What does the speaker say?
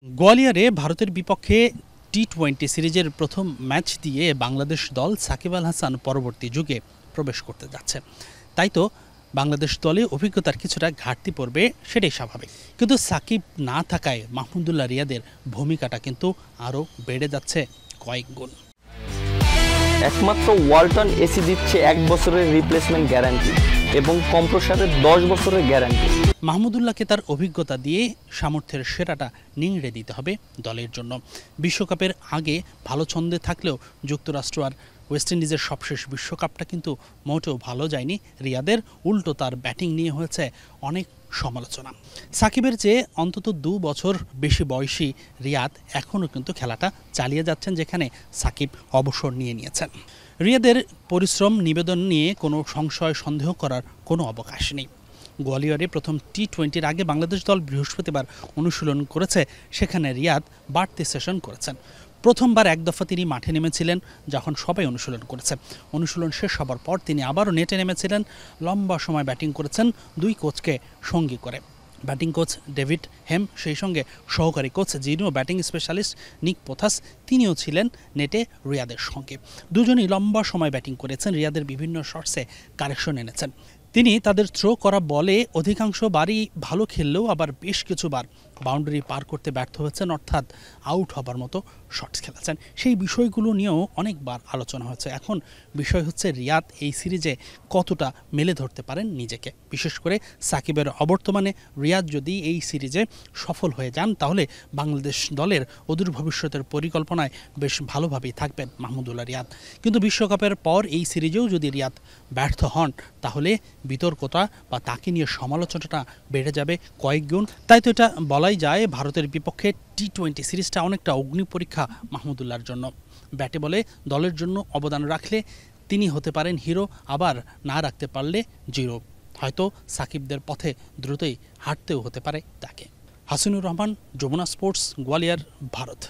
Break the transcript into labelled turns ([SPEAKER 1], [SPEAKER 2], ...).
[SPEAKER 1] গোয়ালিয়রে ভারতের বিপক্ষে টি-20 সিরিজের প্রথম ম্যাচ দিয়ে বাংলাদেশ দল সাকিব আল হাসান পরবর্তী যুগে প্রবেশ করতে যাচ্ছে। তাই তো বাংলাদেশ দলে অভিজ্ঞতার কিছুটা ঘাটতি পড়বে, সেটাই স্বাভাবিক। কিন্তু সাকিব না থাকায় মাহমুদুল্লাহ রিয়াদের ভূমিকাটা কিন্তু আরও বেড়ে যাচ্ছে কয়েক গুণ।
[SPEAKER 2] একমাত্র ওয়ালটন এসি দিচ্ছে 1 বছরের রিপ্লেসমেন্ট গ্যারান্টি এবং কম্প্রেসারের 10 বছরের গ্যারান্টি।
[SPEAKER 1] মাহমুদুল্লাহকে তার অভিজ্ঞতা দিয়ে সামর্থ্যের সেরাটা নিংড়ে দিতে হবে দলের জন্য। বিশ্বকাপের আগে ভালো ছন্দে থাকলেও যুক্তরাষ্ট্র আর ওয়েস্ট ইন্ডিজের সবশেষ বিশ্বকাপটা কিন্তু মোটেও ভালো যায়নি রিয়াদের। উল্টো তার ব্যাটিং নিয়ে হয়েছে অনেক সমালোচনা। সাকিবের চেয়ে অন্তত 2 বছর বেশি বয়সী রিয়াদ এখনও কিন্তু খেলাটা চালিয়ে যাচ্ছেন, যেখানে সাকিব অবসর নিয়েছেন। রিয়াদের পরিশ্রম নিবেদন নিয়ে কোনো সংশয় সন্দেহ করার কোনো অবকাশ নেই। গোয়ালিয়রে প্রথম টি-20-র আগে বাংলাদেশ দল বৃহস্পতিবার অনুশীলন করেছে, সেখানে রিয়াদ বাড়তি সেশন করেছেন। প্রথমবার এক দফা তিনি মাঠে নেমেছিলেন যখন সবাই অনুশীলন করেছে। অনুশীলন শেষ হবার পর তিনি আবারও নেটে নেমেছিলেন। লম্বা সময় ব্যাটিং করেছেন 2 কোচকে সঙ্গী করে। ব্যাটিং কোচ ডেভিড হেম, সেই সঙ্গে সহকারী কোচ যিনিও ব্যাটিং স্পেশালিস্ট নিক পোথাস, তিনিও ছিলেন নেটে রিয়াদের সঙ্গে। দুজনই লম্বা সময় ব্যাটিং করেছেন। রিয়াদের বিভিন্ন শটসে কারেকশন এনেছেন। তিনি তাদের থ্রো করা বলে অধিকাংশ বারই ভালো খেললেও আবার বেশ কিছুবার বাউন্ডারি পার করতে ব্যর্থ হয়েছেন, অর্থাৎ আউট হবার মতো শটস খেলেছেন। সেই বিষয়গুলো নিয়েও অনেকবার আলোচনা হয়েছে। এখন বিষয় হচ্ছে রিয়াদ এই সিরিজে কতটা মেলে ধরতে পারেন নিজেকে। বিশেষ করে সাকিবের অবর্তমানে রিয়াদ যদি এই সিরিজে সফল হয়ে যান, তাহলে বাংলাদেশ দলের অদূর ভবিষ্যতের পরিকল্পনায় বেশ ভালোভাবেই থাকবেন মাহমুদুল্লাহ রিয়াদ। কিন্তু বিশ্বকাপের পর এই সিরিজেও যদি রিয়াদ ব্যর্থ হন, তাহলে বিতর্কতা বা তাকে নিয়ে সমালোচনাটা বেড়ে যাবে কয়েক গুণ। তাই তো এটা বলাই যায় ভারতের বিপক্ষে টি-20 সিরিজটা অনেকটা অগ্নি পরীক্ষা মাহমুদুল্লাহর জন্য। ব্যাটে বলে দলের জন্য অবদান রাখলে তিনি হতে পারেন হিরো, আবার না রাখতে পারলে জিরো। হয়তো সাকিবদের পথে দ্রুতই হাঁটতেও হতে পারে তাকে। হাসিনুর রহমান, যমুনা স্পোর্টস, গোয়ালিয়র, ভারত।